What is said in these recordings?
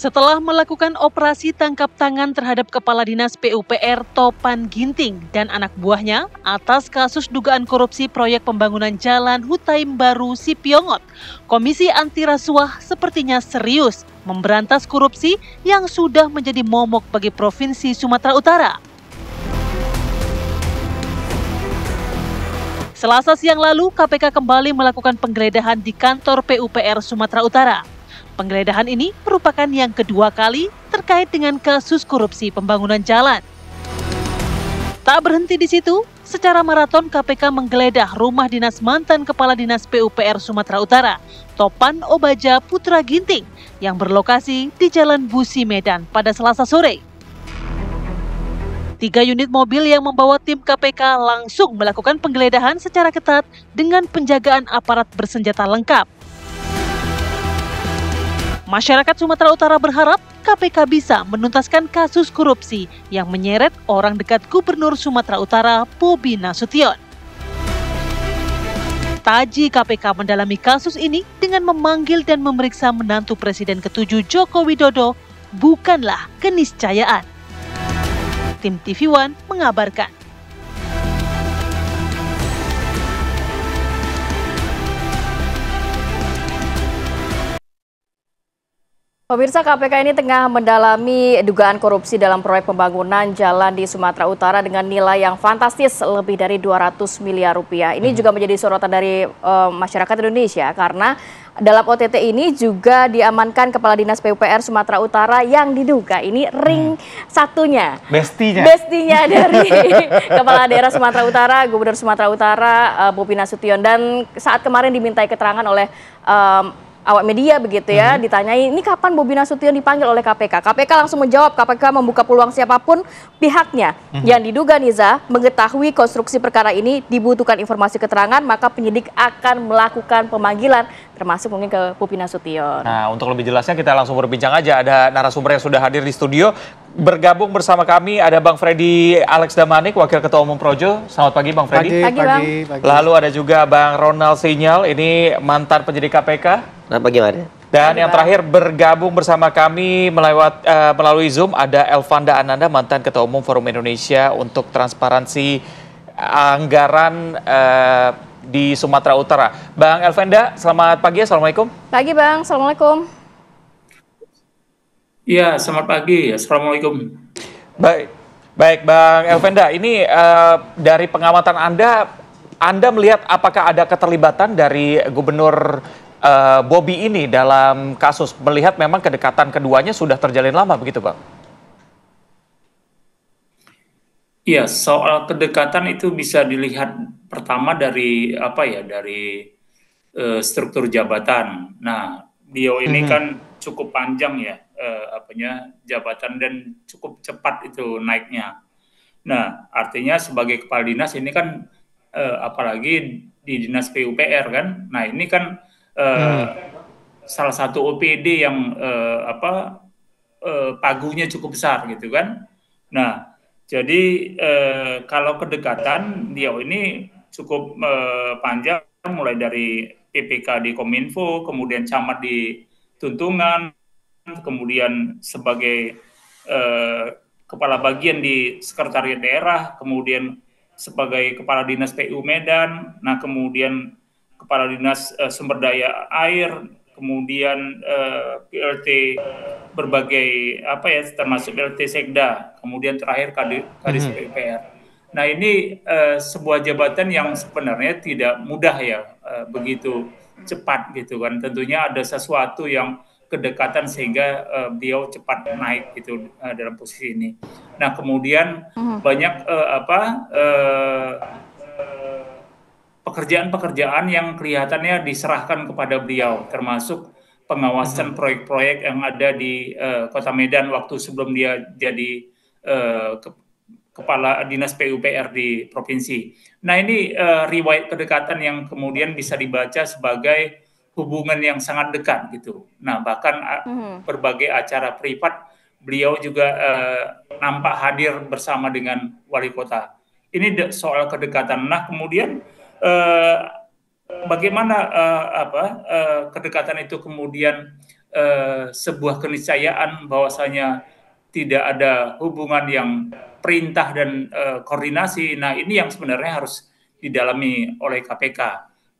Setelah melakukan operasi tangkap tangan terhadap Kepala Dinas PUPR Topan Ginting dan anak buahnya atas kasus dugaan korupsi proyek pembangunan jalan Hutaim Baru Sipiongot, Komisi Anti Rasuah sepertinya serius memberantas korupsi yang sudah menjadi momok bagi Provinsi Sumatera Utara. Selasa siang lalu, KPK kembali melakukan penggeledahan di kantor PUPR Sumatera Utara. Penggeledahan ini merupakan yang kedua kali terkait dengan kasus korupsi pembangunan jalan. Tak berhenti di situ, secara maraton KPK menggeledah rumah dinas mantan Kepala Dinas PUPR Sumatera Utara, Topan Obaja Putra Ginting, yang berlokasi di Jalan Busi Medan pada Selasa sore. 3 unit mobil yang membawa tim KPK langsung melakukan penggeledahan secara ketat dengan penjagaan aparat bersenjata lengkap. Masyarakat Sumatera Utara berharap KPK bisa menuntaskan kasus korupsi yang menyeret orang dekat Gubernur Sumatera Utara, Bobi Nasution. Taji KPK mendalami kasus ini dengan memanggil dan memeriksa menantu Presiden ke-7 Joko Widodo bukanlah keniscayaan. Tim TV One mengabarkan. Pemirsa, KPK ini tengah mendalami dugaan korupsi dalam proyek pembangunan jalan di Sumatera Utara dengan nilai yang fantastis lebih dari 200 miliar rupiah. Ini juga menjadi sorotan dari masyarakat Indonesia karena dalam OTT ini juga diamankan Kepala Dinas PUPR Sumatera Utara yang diduga ini ring satunya. Bestinya dari Kepala Daerah Sumatera Utara, Gubernur Sumatera Utara, Bobi Nasution. Dan saat kemarin dimintai keterangan oleh awak media begitu ya, ditanyai ini kapan Bobi Nasution dipanggil oleh KPK. KPK langsung menjawab, KPK membuka peluang siapapun pihaknya yang diduga Niza mengetahui konstruksi perkara ini dibutuhkan informasi keterangan, maka penyidik akan melakukan pemanggilan termasuk mungkin ke Bobi Nasution. Nah, untuk lebih jelasnya kita langsung berbincang aja, ada narasumber yang sudah hadir di studio. Bergabung bersama kami ada Bang Freddy Alex Damanik, Wakil Ketua Umum Projo. Selamat pagi Bang Freddy. Pagi, Bang. Lalu ada juga Bang Ronald Sinyal, ini mantan penyidik KPK. Selamat pagi, Mas. Dan yang terakhir bergabung bersama kami melalui Zoom ada Elvanda Ananda, mantan Ketua Umum Forum Indonesia untuk Transparansi Anggaran di Sumatera Utara. Bang Elvanda, selamat pagi. Assalamualaikum. Pagi Bang, Assalamualaikum. Iya, selamat pagi. Assalamualaikum. Baik Bang Elvanda, ini dari pengamatan Anda melihat apakah ada keterlibatan dari Gubernur Bobi ini dalam kasus, melihat memang kedekatan keduanya sudah terjalin lama begitu Bang? Iya, soal kedekatan itu bisa dilihat pertama dari struktur jabatan. Nah, beliau ini kan cukup panjang ya jabatan dan cukup cepat itu naiknya. Nah, artinya sebagai kepala dinas ini kan apalagi di dinas PUPR kan. Nah, ini kan salah satu OPD yang pagunya cukup besar gitu kan. Nah, jadi kalau kedekatan dia ini cukup panjang, mulai dari PPK di Kominfo, kemudian camat di Tuntungan, kemudian sebagai kepala bagian di Sekretariat Daerah, kemudian sebagai kepala dinas PU Medan, nah kemudian kepala dinas sumber daya air, kemudian PLT berbagai termasuk PLT Sekda, kemudian terakhir Kadis PUPR. Nah, ini sebuah jabatan yang sebenarnya tidak mudah ya, begitu cepat gitu kan. Tentunya ada sesuatu yang kedekatan sehingga beliau cepat naik gitu dalam posisi ini. Nah, kemudian banyak pekerjaan-pekerjaan yang kelihatannya diserahkan kepada beliau, termasuk pengawasan proyek-proyek yang ada di Kota Medan waktu sebelum dia jadi Kepala Dinas PUPR di provinsi. Nah, ini riwayat kedekatan yang kemudian bisa dibaca sebagai hubungan yang sangat dekat gitu. Nah, bahkan berbagai acara privat beliau juga nampak hadir bersama dengan wali kota. Ini soal kedekatan. Nah, kemudian bagaimana kedekatan itu kemudian sebuah keniscayaan bahwasanya tidak ada hubungan yang perintah dan koordinasi. Nah, ini yang sebenarnya harus didalami oleh KPK,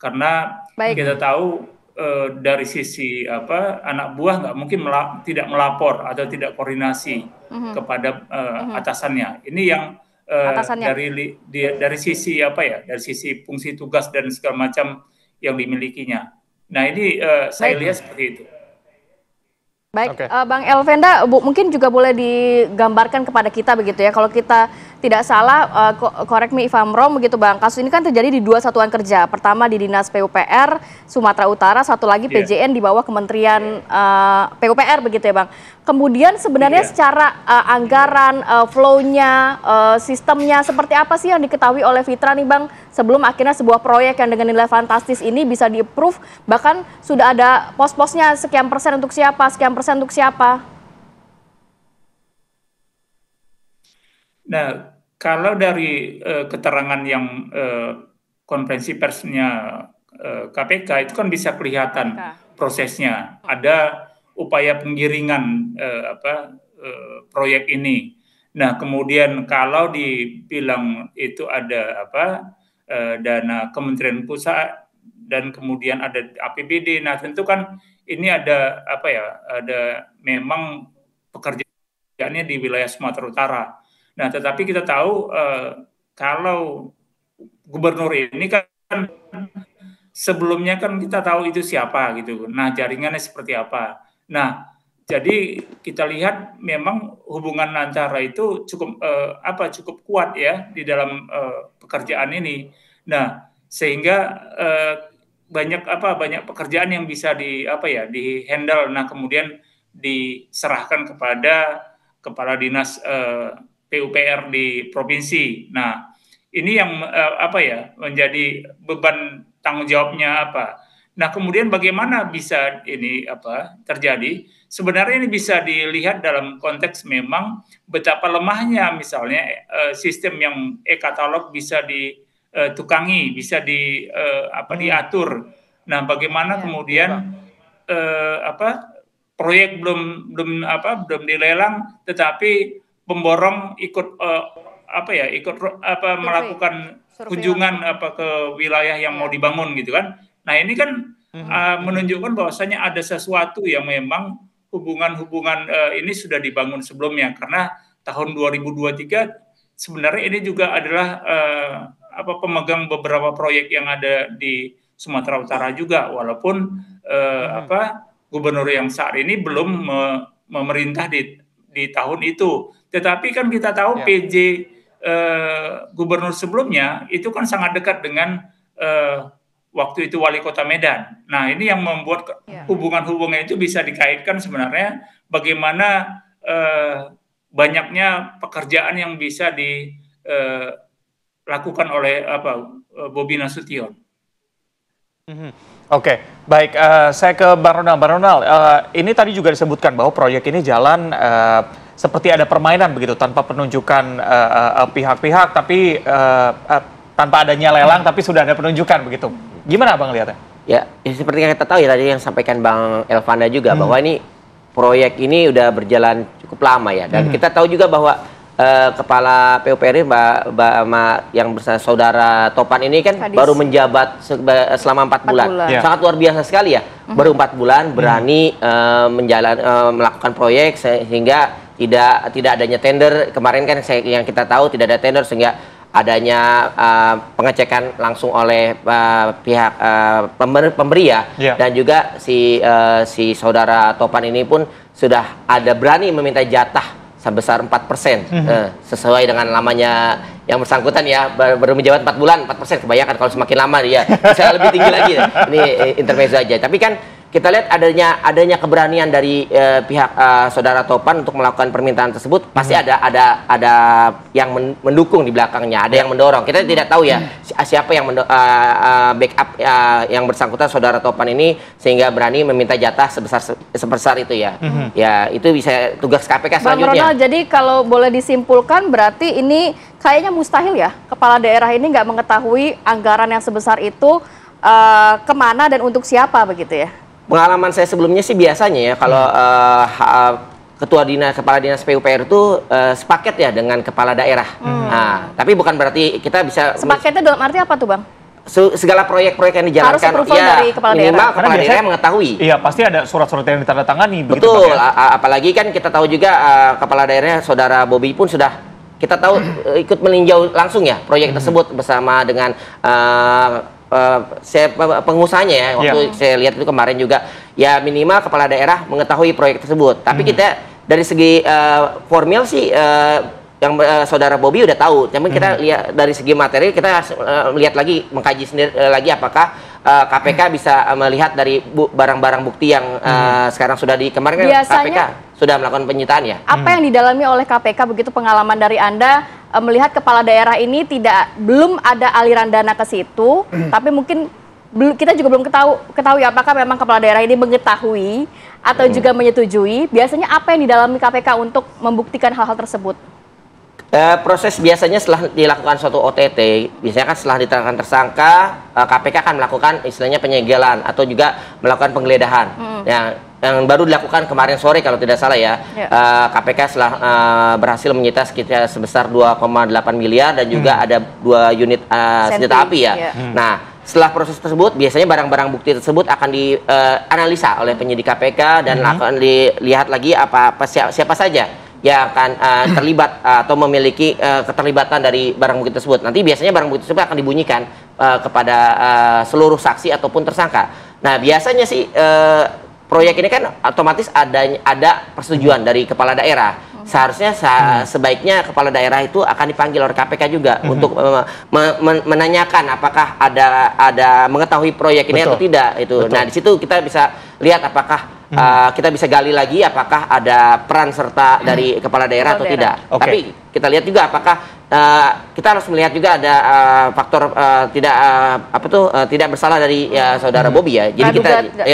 karena kita tahu dari sisi anak buah nggak mungkin tidak melapor atau tidak koordinasi kepada atasannya. Ini yang dari sisi dari sisi fungsi tugas dan segala macam yang dimilikinya. Nah, ini saya lihat seperti itu. Baik, Bang Elvenda, mungkin juga boleh digambarkan kepada kita begitu ya, kalau kita tidak salah, correct me if I'm wrong begitu Bang, kasus ini kan terjadi di 2 satuan kerja, pertama di Dinas PUPR Sumatera Utara, satu lagi PJN di bawah Kementerian PUPR begitu ya Bang. Kemudian sebenarnya secara anggaran, flow-nya, sistemnya seperti apa sih yang diketahui oleh Fitra nih Bang, sebelum akhirnya sebuah proyek yang dengan nilai fantastis ini bisa di-approve, bahkan sudah ada pos-posnya sekian persen untuk siapa, sekian persen untuk siapa? Nah, kalau dari keterangan yang konferensi persnya KPK itu kan bisa kelihatan prosesnya. Ada upaya penggiringan proyek ini. Nah, kemudian kalau dibilang itu ada dana Kementerian Pusat dan kemudian ada APBD. Nah, tentu kan ini ada ada memang pekerjaannya di wilayah Sumatera Utara. Nah, tetapi kita tahu kalau gubernur ini kan sebelumnya kan kita tahu itu siapa gitu. Nah, jaringannya seperti apa. Nah, jadi kita lihat memang hubungan antara itu cukup kuat ya di dalam pekerjaan ini. Nah, sehingga banyak pekerjaan yang bisa di handle. Nah, kemudian diserahkan kepada kepala dinas PUPR di provinsi. Nah, ini yang menjadi beban tanggung jawabnya apa. Nah, kemudian bagaimana bisa ini terjadi? Sebenarnya ini bisa dilihat dalam konteks memang betapa lemahnya misalnya sistem yang e-katalog bisa ditukangi, bisa diatur. Nah, bagaimana kemudian proyek belum dilelang, tetapi pemborong ikut melakukan kunjungan ke wilayah yang mau dibangun gitu kan. Nah, ini kan menunjukkan bahwasanya ada sesuatu yang memang hubungan-hubungan ini sudah dibangun sebelumnya, karena tahun 2023 sebenarnya ini juga adalah pemegang beberapa proyek yang ada di Sumatera Utara juga, walaupun gubernur yang saat ini belum memerintah di tahun itu. Tetapi kan kita tahu PJ gubernur sebelumnya itu kan sangat dekat dengan waktu itu wali kota Medan. Nah, ini yang membuat hubungan-hubungan itu bisa dikaitkan sebenarnya bagaimana banyaknya pekerjaan yang bisa dilakukan oleh Bobi Nasution. Oke, baik. Saya ke Bang Ronald. Bang Ronald, ini tadi juga disebutkan bahwa proyek ini jalan seperti ada permainan begitu, tanpa penunjukan pihak-pihak, tapi tanpa adanya lelang, tapi sudah ada penunjukan begitu. Gimana Bang lihatnya? Ya, seperti yang kita tahu ya tadi yang sampaikan Bang Elvanda juga, bahwa ini proyek ini udah berjalan cukup lama ya. Dan kita tahu juga bahwa Kepala PUPR yang bersama Saudara Topan ini kan baru menjabat selama 4 bulan. Sangat luar biasa sekali ya. Baru 4 bulan berani melakukan proyek sehingga tidak adanya tender. Kemarin kan yang kita tahu tidak ada tender, sehingga adanya pengecekan langsung oleh pihak pemberi ya. Dan juga si Saudara Topan ini pun sudah ada berani meminta jatah sebesar 4%, sesuai dengan lamanya yang bersangkutan ya, baru menjabat 4 bulan, 4%, kebanyakan kalau semakin lama dia bisa lebih tinggi lagi ya. Ini intermezzo aja. Tapi kan kita lihat adanya keberanian dari pihak Saudara Topan untuk melakukan permintaan tersebut. Pasti ada yang mendukung di belakangnya, ada yang mendorong. Kita tidak tahu ya siapa yang backup yang bersangkutan Saudara Topan ini sehingga berani meminta jatah sebesar itu ya. Ya, itu bisa tugas KPK selanjutnya. Bang Ronald, jadi kalau boleh disimpulkan berarti ini kayaknya mustahil ya kepala daerah ini nggak mengetahui anggaran yang sebesar itu kemana dan untuk siapa begitu ya? Pengalaman saya sebelumnya sih biasanya ya kalau kepala dinas PUPR itu sepaket ya dengan kepala daerah. Nah, tapi bukan berarti kita bisa sepaketnya dalam arti apa tuh Bang? Segala proyek-proyek yang dijalankan harus approval dari kepala daerah. Minimal kepala daerah mengetahui. Iya, pasti ada surat-surat yang ditandatangani. Betul, apalagi kan kita tahu juga kepala daerahnya Saudara Bobi pun sudah kita tahu ikut meninjau langsung ya proyek tersebut bersama dengan pengusahanya ya. Waktu saya lihat itu kemarin juga ya minimal kepala daerah mengetahui proyek tersebut. Tapi kita dari segi formal sih yang Saudara Bobi udah tahu, namun kita lihat dari segi materi kita lihat lagi, mengkaji sendiri lagi apakah KPK bisa melihat dari barang-barang bukti yang sekarang sudah kemarin kan KPK sudah melakukan penyitaan ya. Apa yang didalami oleh KPK begitu pengalaman dari Anda melihat kepala daerah ini belum ada aliran dana ke situ, tapi mungkin kita juga belum ketahui apakah memang kepala daerah ini mengetahui atau juga menyetujui. Biasanya apa yang didalami KPK untuk membuktikan hal-hal tersebut? Proses biasanya setelah dilakukan suatu OTT, biasanya kan setelah ditetapkan tersangka, KPK akan melakukan istilahnya penyegelan atau juga melakukan penggeledahan. Yang baru dilakukan kemarin sore kalau tidak salah ya. KPK setelah berhasil menyita sekitar sebesar 2,8 miliar dan juga ada 2 unit senjata api ya. Nah, setelah proses tersebut, biasanya barang-barang bukti tersebut akan dianalisa oleh penyidik KPK dan akan dilihat lagi siapa saja yang akan terlibat atau memiliki keterlibatan dari barang bukti tersebut. Nanti biasanya barang bukti tersebut akan dibunyikan kepada seluruh saksi ataupun tersangka. Nah, biasanya sih proyek ini kan otomatis ada persetujuan dari kepala daerah. Seharusnya sebaiknya kepala daerah itu akan dipanggil oleh KPK juga untuk menanyakan apakah ada mengetahui proyek ini atau tidak itu. Nah, di situ kita bisa lihat apakah kita bisa gali lagi apakah ada peran serta dari kepala daerah atau tidak. Tapi kita lihat juga apakah kita harus melihat juga ada faktor tidak bersalah dari Saudara Bobi ya. Jadi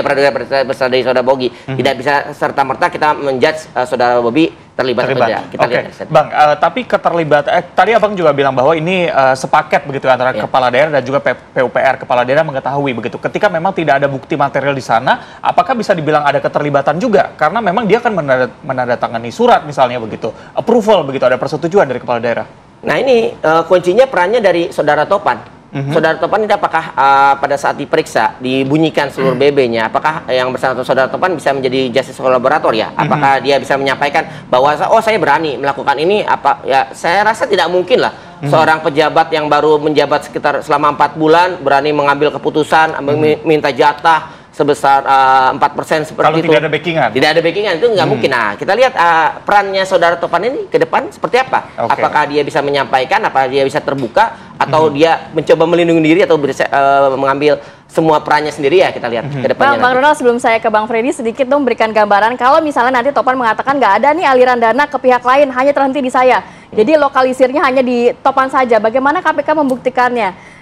praduga bersalah dari Saudara Bobi. Tidak bisa serta merta kita menjudge Saudara Bobi terlibat. Kita lihat. Bang, tapi keterlibatan tadi Abang juga bilang bahwa ini sepaket begitu antara kepala daerah dan juga PUPR. Kepala daerah mengetahui begitu. Ketika memang tidak ada bukti material di sana, apakah bisa dibilang ada keterlibatan juga? Karena memang dia akan menandatangani surat misalnya begitu, approval begitu, ada persetujuan dari kepala daerah. Nah, ini kuncinya perannya dari Saudara Topan. Saudara Topan ini apakah pada saat diperiksa dibunyikan seluruh BB-nya, apakah yang bersangkutan Saudara Topan bisa menjadi justice collaborator ya? Apakah dia bisa menyampaikan bahwa saya berani melakukan ini? Saya rasa tidak mungkin lah seorang pejabat yang baru menjabat sekitar selama 4 bulan berani mengambil keputusan, minta jatah sebesar 4% seperti kalau itu. Tidak ada backingan. Tidak ada backingan itu nggak mungkin. Nah, kita lihat perannya Saudara Topan ini ke depan seperti apa? Apakah dia bisa menyampaikan, apakah dia bisa terbuka, atau dia mencoba melindungi diri atau mengambil semua perannya sendiri ya, kita lihat ke depannya. Bang Ronald, sebelum saya ke Bang Freddy, sedikit dong berikan gambaran kalau misalnya nanti Topan mengatakan nggak ada nih aliran dana ke pihak lain, hanya terhenti di saya. Jadi lokalisirnya hanya di Topan saja. Bagaimana KPK membuktikannya?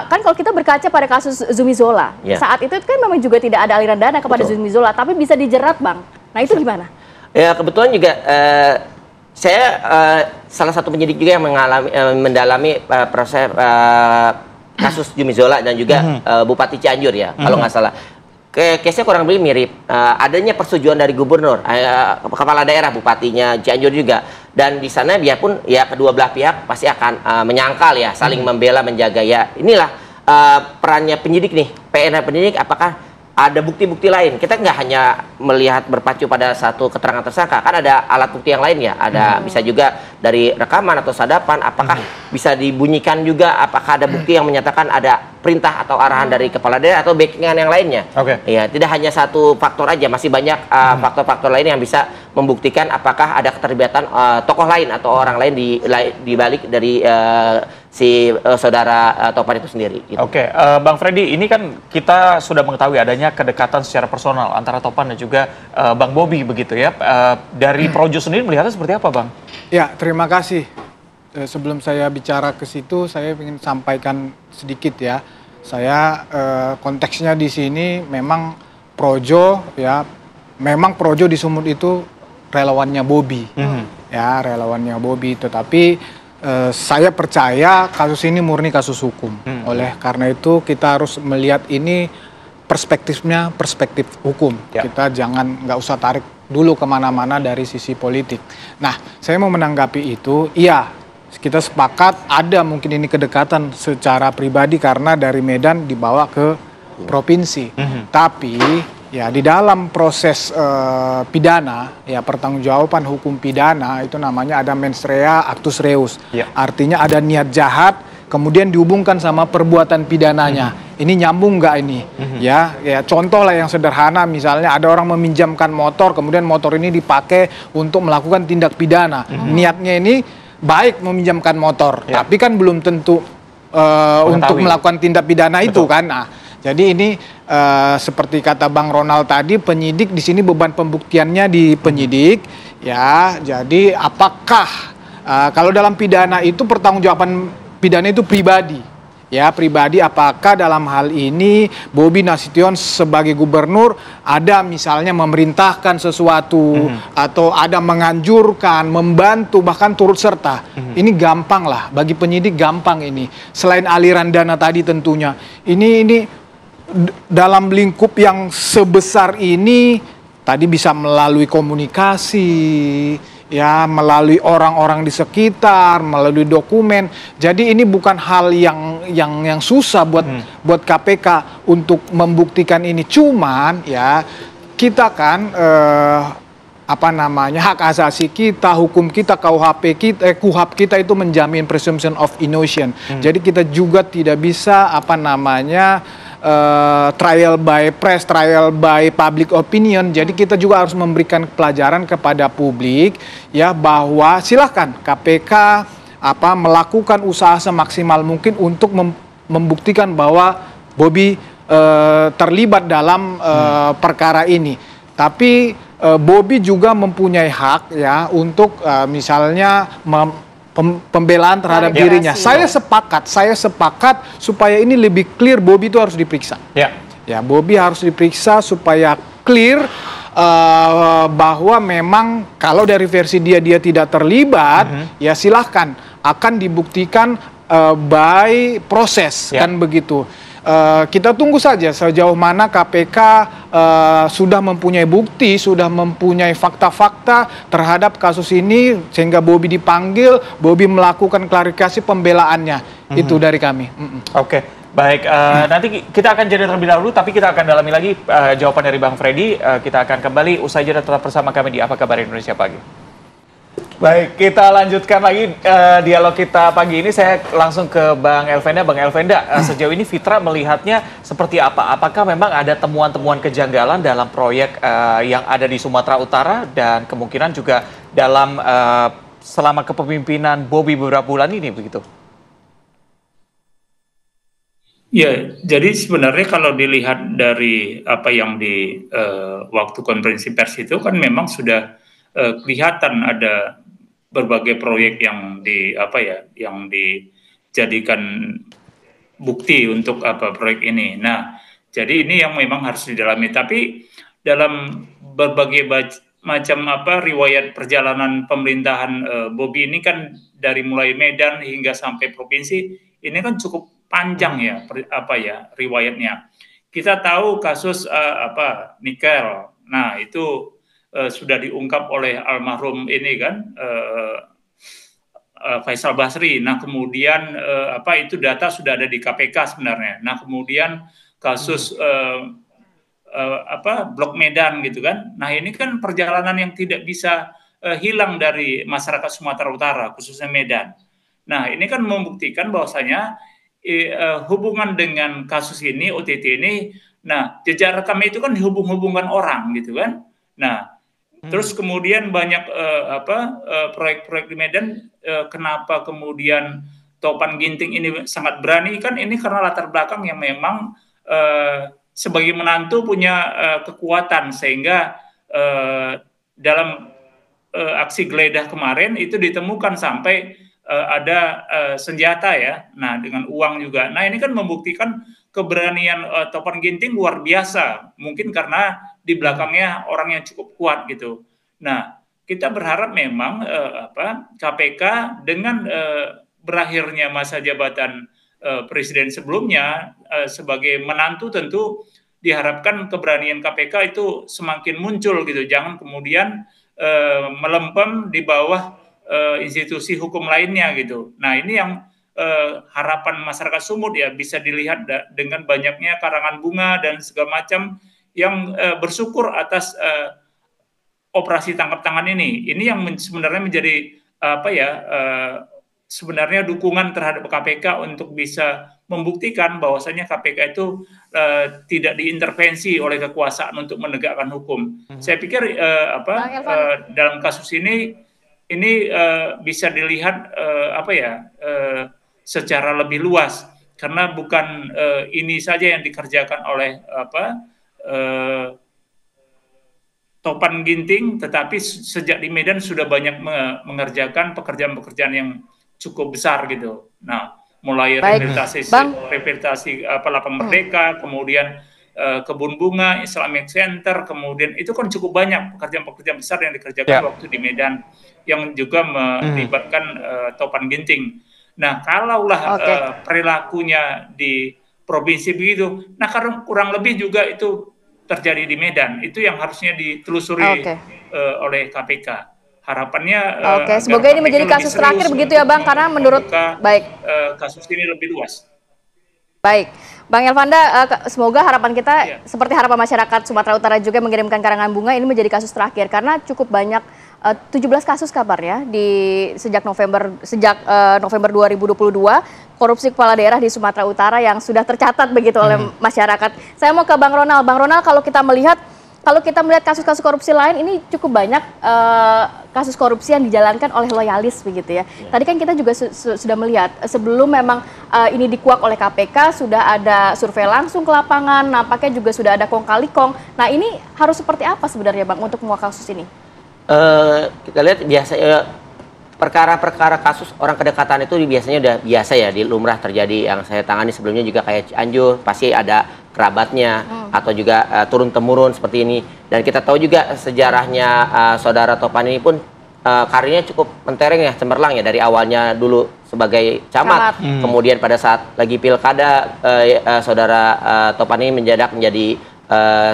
Kan kalau kita berkaca pada kasus Zumi Zola, saat itu kan memang juga tidak ada aliran dana kepada Zumi Zola, tapi bisa dijerat, Bang. Nah, itu gimana? Ya, kebetulan juga saya salah satu penyidik juga yang mendalami proses kasus Zumi Zola dan juga Bupati Cianjur ya, kalau nggak salah. Case-nya kurang lebih mirip. Adanya persetujuan dari gubernur, kepala daerah, bupatinya Cianjur juga. Dan di sana biarpun ya kedua belah pihak pasti akan menyangkal ya, saling membela, menjaga ya. Inilah perannya penyidik nih, PR penyidik, apakah ada bukti-bukti lain. Kita nggak hanya melihat berpacu pada satu keterangan tersangka, kan ada alat bukti yang lain ya. Ada bisa juga dari rekaman atau sadapan, apakah bisa dibunyikan juga, apakah ada bukti yang menyatakan ada perintah atau arahan dari kepala daerah atau backingan yang lainnya. Ya, tidak hanya satu faktor aja, masih banyak faktor-faktor lain yang bisa membuktikan apakah ada keterlibatan tokoh lain atau orang lain di balik dari si Saudara Topan itu sendiri. Gitu. Bang Freddy, ini kan kita sudah mengetahui adanya kedekatan secara personal antara Topan dan juga Bang Bobi begitu ya. Dari Projo sendiri melihatnya seperti apa, Bang? Ya, terima kasih. Sebelum saya bicara ke situ, saya ingin sampaikan sedikit ya. Saya konteksnya di sini memang Projo ya, memang Projo di Sumut itu relawannya Bobi, ya relawannya Bobi. Tetapi saya percaya kasus ini murni kasus hukum. Oleh karena itu kita harus melihat ini perspektifnya perspektif hukum. Kita nggak usah tarik dulu kemana-mana dari sisi politik. Nah, saya mau menanggapi itu, iya, kita sepakat ada mungkin ini kedekatan secara pribadi karena dari Medan dibawa ke provinsi. Tapi ya di dalam proses pidana, ya pertanggungjawaban hukum pidana itu namanya ada mens rea actus reus. Artinya ada niat jahat kemudian dihubungkan sama perbuatan pidananya. Ini nyambung nggak ini? Ya contoh lah yang sederhana, misalnya ada orang meminjamkan motor, kemudian motor ini dipakai untuk melakukan tindak pidana. Niatnya ini baik meminjamkan motor, tapi kan belum tentu untuk melakukan tindak pidana itu kan. Nah, jadi ini seperti kata Bang Ronald tadi, penyidik di sini beban pembuktiannya di penyidik. Ya, jadi apakah kalau dalam pidana itu pertanggungjawaban pidana itu pribadi, ya pribadi. Apakah dalam hal ini Bobi Nasution sebagai gubernur ada misalnya memerintahkan sesuatu atau ada menganjurkan, membantu, bahkan turut serta? Ini gampang lah bagi penyidik, gampang ini. Selain aliran dana tadi tentunya, ini dalam lingkup yang sebesar ini tadi bisa melalui komunikasi, ya melalui orang-orang di sekitar, melalui dokumen. Jadi ini bukan hal yang susah buat KPK untuk membuktikan ini. Cuman ya kita kan hak asasi kita, hukum kita, KUHP kita itu menjamin presumption of innocence. Jadi kita juga tidak bisa trial by press, trial by public opinion. Jadi kita juga harus memberikan pelajaran kepada publik ya bahwa silahkan KPK melakukan usaha semaksimal mungkin untuk membuktikan bahwa Bobi terlibat dalam perkara ini. Tapi Bobi juga mempunyai hak ya untuk misalnya pembelaan terhadap dirinya. Saya sepakat supaya ini lebih clear, Bobi itu harus diperiksa. Ya, Bobi harus diperiksa supaya clear bahwa memang kalau dari versi dia tidak terlibat, ya silahkan akan dibuktikan by proses, kan begitu. Kita tunggu saja sejauh mana KPK sudah mempunyai bukti, sudah mempunyai fakta-fakta terhadap kasus ini sehingga Bobi dipanggil, Bobi melakukan klarifikasi pembelaannya. Itu dari kami. Oke, baik. Nanti kita akan jeda terlebih dahulu, tapi kita akan dalami lagi jawaban dari Bang Freddy. Kita akan kembali usai jeda, tetap bersama kami di Apa Kabar Indonesia Pagi. Baik, kita lanjutkan lagi dialog kita pagi ini. Saya langsung ke Bang Elvenda. Bang Elvenda, sejauh ini Fitra melihatnya seperti apa? Apakah memang ada temuan-temuan kejanggalan dalam proyek yang ada di Sumatera Utara dan kemungkinan juga dalam selama kepemimpinan Bobi beberapa bulan ini begitu? Ya, jadi sebenarnya kalau dilihat dari apa yang di waktu konferensi pers itu kan memang sudah kelihatan ada berbagai proyek yang yang dijadikan bukti untuk proyek ini. Nah, jadi ini yang memang harus didalami. Tapi dalam berbagai macam riwayat perjalanan pemerintahan Bobi ini kan dari mulai Medan hingga sampai provinsi ini kan cukup panjang ya riwayatnya. Kita tahu kasus nikel. Nah, itu sudah diungkap oleh almarhum ini kan Faisal Basri. Nah, kemudian itu data sudah ada di KPK sebenarnya. Nah, kemudian kasus Blok Medan gitu kan. Nah, ini kan perjalanan yang tidak bisa hilang dari masyarakat Sumatera Utara, khususnya Medan. Nah, ini kan membuktikan bahwasanya hubungan dengan kasus ini, OTT ini, nah jejak rekam itu kan dihubung-hubungkan orang gitu kan. Nah, terus kemudian banyak proyek-proyek di Medan, kenapa kemudian Topan Ginting ini sangat berani, kan ini karena latar belakang yang memang sebagai menantu punya kekuatan, sehingga dalam aksi geledah kemarin itu ditemukan sampai ada senjata ya, nah dengan uang juga. Nah, ini kan membuktikan keberanian Topan Ginting luar biasa, mungkin karena di belakangnya orang yang cukup kuat gitu. Nah, kita berharap memang KPK dengan berakhirnya masa jabatan presiden sebelumnya sebagai menantu tentu diharapkan keberanian KPK itu semakin muncul gitu. Jangan kemudian melempem di bawah institusi hukum lainnya gitu. Nah, ini yang harapan masyarakat Sumut ya, bisa dilihat dengan banyaknya karangan bunga dan segala macam yang bersyukur atas operasi tangkap tangan ini. Ini yang sebenarnya menjadi sebenarnya dukungan terhadap KPK untuk bisa membuktikan bahwasanya KPK itu tidak diintervensi oleh kekuasaan untuk menegakkan hukum. Saya pikir dalam kasus ini bisa dilihat secara lebih luas, karena bukan ini saja yang dikerjakan oleh Topan Ginting, tetapi sejak di Medan sudah banyak mengerjakan pekerjaan-pekerjaan yang cukup besar gitu. Nah, mulai rehabilitasi Lapang Merdeka, kemudian Kebun Bunga, Islamic Center, kemudian itu kan cukup banyak pekerjaan-pekerjaan besar yang dikerjakan waktu di Medan yang juga melibatkan Topan Ginting. Nah, kalaulah perilakunya di provinsi begitu, nah kurang lebih juga itu terjadi di Medan, itu yang harusnya ditelusuri oleh KPK. Harapannya semoga ini menjadi kasus terakhir begitu ya Bang, karena menurut kasus ini lebih luas. Baik, Bang Elvanda, semoga harapan kita seperti harapan masyarakat Sumatera Utara juga mengirimkan karangan bunga ini menjadi kasus terakhir, karena cukup banyak 17 kasus kabarnya sejak November 2022 korupsi kepala daerah di Sumatera Utara yang sudah tercatat begitu oleh masyarakat. Saya mau ke Bang Ronald. Bang Ronald, kalau kita melihat kasus-kasus korupsi lain, ini cukup banyak kasus korupsi yang dijalankan oleh loyalis begitu ya. Tadi kan kita juga sudah melihat sebelum memang ini dikuak oleh KPK, sudah ada survei langsung ke lapangan, nampaknya juga sudah ada kong kali kong. Nah, ini harus seperti apa sebenarnya Bang untuk menguak kasus ini? Kita lihat biasanya perkara-perkara kasus orang kedekatan itu biasanya udah biasa ya, di lumrah terjadi. Yang saya tangani sebelumnya juga kayak Cianjur, pasti ada kerabatnya atau juga turun-temurun seperti ini. Dan kita tahu juga sejarahnya saudara Topan ini pun karirnya cukup mentereng ya, cemerlang ya, dari awalnya dulu sebagai camat. Kemudian pada saat lagi pilkada saudara Topan ini menjadi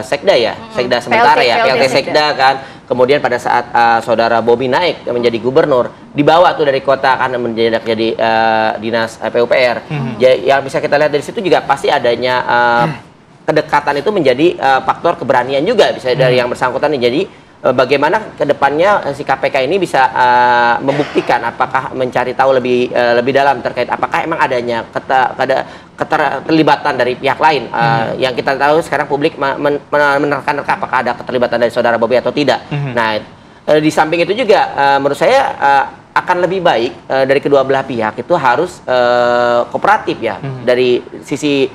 sekda ya, sekda sementara PLT sekda kan. Kemudian pada saat saudara Bobi naik menjadi gubernur, dibawa tuh dari kota kan menjadi dinas PUPR. Yang bisa kita lihat dari situ juga pasti adanya kedekatan itu menjadi faktor keberanian juga bisa dari yang bersangkutan. Jadi bagaimana kedepannya si KPK ini bisa membuktikan, apakah mencari tahu lebih dalam terkait apakah emang adanya keterlibatan dari pihak lain. Yang kita tahu sekarang publik menerka-nerka apakah ada keterlibatan dari saudara Bobi atau tidak. Nah, di samping itu juga menurut saya akan lebih baik dari kedua belah pihak itu harus kooperatif ya. Dari sisi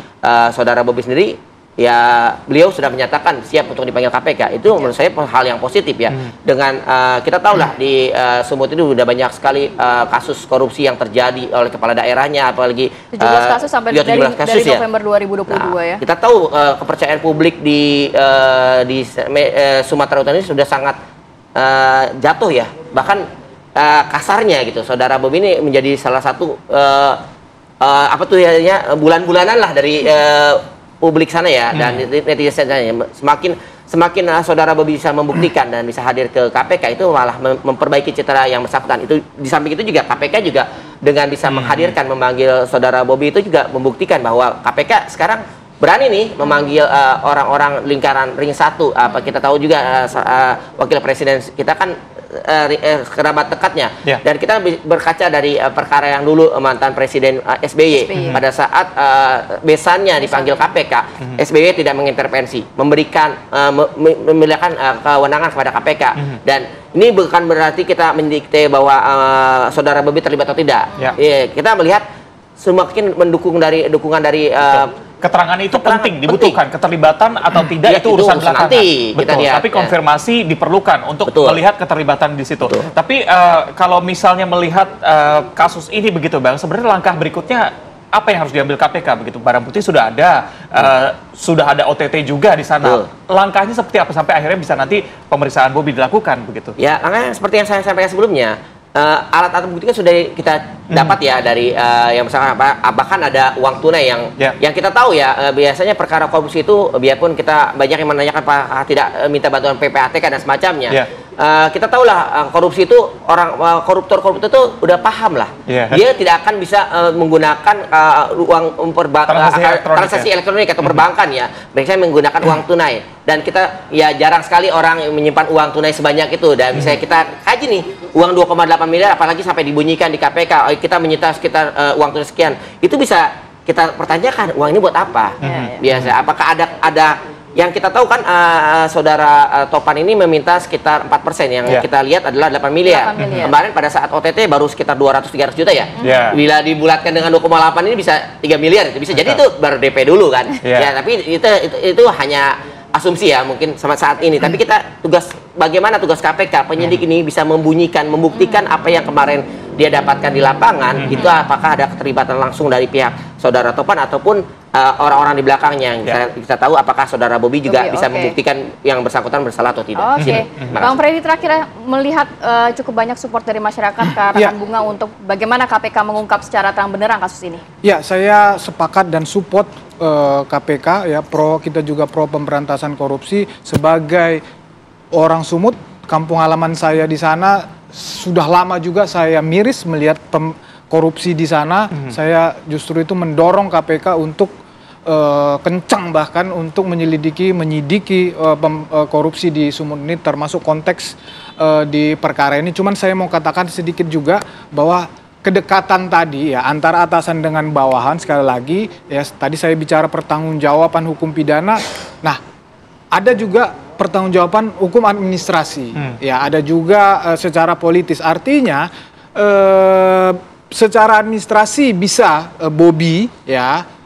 saudara Bobi sendiri, ya beliau sudah menyatakan siap untuk dipanggil KPK. Itu menurut saya hal yang positif ya. Dengan kita tahu lah di Sumut itu sudah banyak sekali kasus korupsi yang terjadi oleh kepala daerahnya, apalagi 17 kasus sampai dari November 2022 ya. Kita tahu kepercayaan publik di Sumatera Utara ini sudah sangat jatuh ya. Bahkan kasarnya gitu. Saudara Bobi ini menjadi salah satu bulan-bulanan lah dari publik sana ya, dan netizen sana ya. Semakin saudara Bobi bisa membuktikan dan bisa hadir ke KPK, itu malah memperbaiki citra yang bersangkutan. Itu di samping itu juga KPK juga dengan bisa menghadirkan, memanggil saudara Bobi itu juga membuktikan bahwa KPK sekarang berani nih memanggil orang-orang lingkaran ring 1. Kita tahu juga wakil presiden kita kan kerabat dekatnya. Dan kita berkaca dari perkara yang dulu mantan presiden SBY. Pada saat besannya dipanggil KPK, SBY tidak mengintervensi, memberikan kewenangan kepada KPK. Dan ini bukan berarti kita mendikte bahwa saudara Bobi terlibat atau tidak. Kita melihat semakin dukungan dari keterangan itu penting, dibutuhkan. Keterlibatan atau tidak itu urusan belakangan. Betul. Tapi konfirmasi diperlukan untuk melihat keterlibatan di situ. Tapi kalau misalnya melihat kasus ini begitu Bang, sebenarnya langkah berikutnya apa yang harus diambil KPK begitu? Barang bukti sudah ada, sudah ada OTT juga di sana. Langkahnya seperti apa sampai akhirnya bisa nanti pemeriksaan Bobi dilakukan begitu? Ya, langkahnya seperti yang saya sampaikan sebelumnya. alat-alat bukti kan sudah kita dapat ya dari yang misalkan bahkan ada uang tunai yang kita tahu ya, biasanya perkara korupsi itu biarpun kita banyak yang menanyakan Pak tidak minta bantuan PPATK dan semacamnya. Kita tahulah korupsi itu orang koruptor-koruptor itu udah paham lah. Dia tidak akan bisa menggunakan uang transaksi elektronik atau perbankan ya. Biasanya menggunakan uang tunai. Dan kita ya jarang sekali orang yang menyimpan uang tunai sebanyak itu. Dan misalnya kita kaji nih uang 2,8 miliar apalagi sampai dibunyikan di KPK, kita menyita sekitar uang tunai sekian. Itu bisa kita pertanyakan uang ini buat apa? Biasa apakah ada yang kita tahu kan saudara Topan ini meminta sekitar 4%, yang kita lihat adalah 8 miliar. Kemarin pada saat OTT baru sekitar 200-300 juta ya. Bila dibulatkan dengan 2,8 ini bisa 3 miliar itu bisa. Jadi itu baru DP dulu kan. Ya, tapi itu hanya asumsi ya mungkin sama saat ini. Tapi kita bagaimana tugas KPK penyidik ini bisa membuktikan apa yang kemarin dia dapatkan di lapangan, itu apakah ada keterlibatan langsung dari pihak saudara Topan ataupun orang-orang di belakangnya. Kita tahu apakah saudara Bobi juga bisa membuktikan yang bersangkutan bersalah atau tidak. Bang Freddy, terakhir melihat cukup banyak support dari masyarakat ke rekan Bunga untuk bagaimana KPK mengungkap secara terang benderang kasus ini. Ya, saya sepakat dan support KPK ya, kita juga pro pemberantasan korupsi. Sebagai orang Sumut, kampung halaman saya di sana, sudah lama juga saya miris melihat korupsi di sana. Saya justru itu mendorong KPK untuk kencang bahkan untuk menyidiki korupsi di Sumut ini, termasuk konteks di perkara ini. Cuman saya mau katakan sedikit juga bahwa kedekatan tadi ya antara atasan dengan bawahan, sekali lagi ya tadi saya bicara pertanggungjawaban hukum pidana. Nah, ada juga pertanggungjawaban hukum administrasi. Ya, ada juga secara politis. Artinya secara administrasi bisa Bobi ya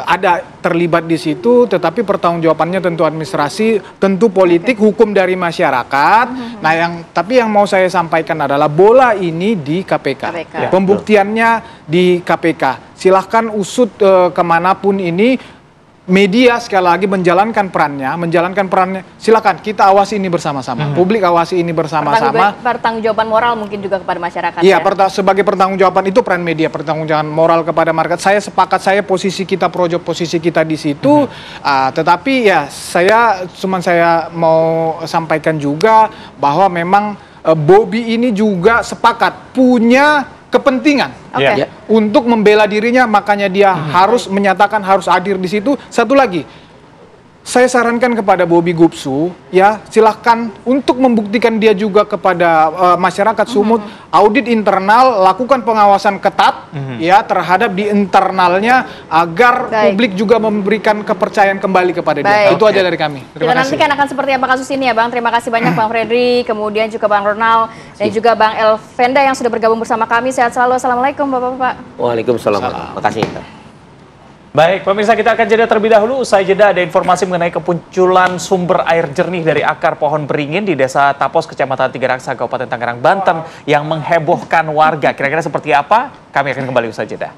ada terlibat di situ, tetapi pertanggungjawabannya tentu administrasi, tentu politik, hukum dari masyarakat. Nah, tapi yang mau saya sampaikan adalah bola ini di KPK. Pembuktiannya di KPK. Silahkan usut kemanapun ini. Media sekali lagi menjalankan perannya, silakan kita awasi ini bersama-sama, publik awasi ini bersama-sama. Pertanggungjawaban moral mungkin juga kepada masyarakat. Iya, sebagai pertanggungjawaban itu peran media, pertanggungjawaban moral kepada masyarakat. Saya sepakat, posisi kita di situ. Tetapi ya saya mau sampaikan juga bahwa memang Bobi ini juga sepakat punya kepentingan untuk membela dirinya, makanya dia harus menyatakan harus hadir di situ. Satu lagi, saya sarankan kepada Bobi Gupsu ya, silahkan untuk membuktikan dia juga kepada masyarakat Sumut, audit internal, lakukan pengawasan ketat ya terhadap di internalnya agar publik juga memberikan kepercayaan kembali kepada dia. Itu aja dari kami. Kita nantikan akan seperti apa kasus ini ya Bang. Terima kasih banyak Bang Freddy, kemudian juga Bang Ronald dan juga Bang Elfenda yang sudah bergabung bersama kami. Sehat selalu. Assalamualaikum Bapak-bapak. Waalaikumsalam. Terima kasih. Baik, pemirsa, kita akan jeda terlebih dahulu. Usai jeda ada informasi mengenai kemunculan sumber air jernih dari akar pohon beringin di Desa Tapos, Kecamatan Tiga Raksa, Kabupaten Tangerang, Banten yang menghebohkan warga. Kira-kira seperti apa? Kami akan kembali usai jeda.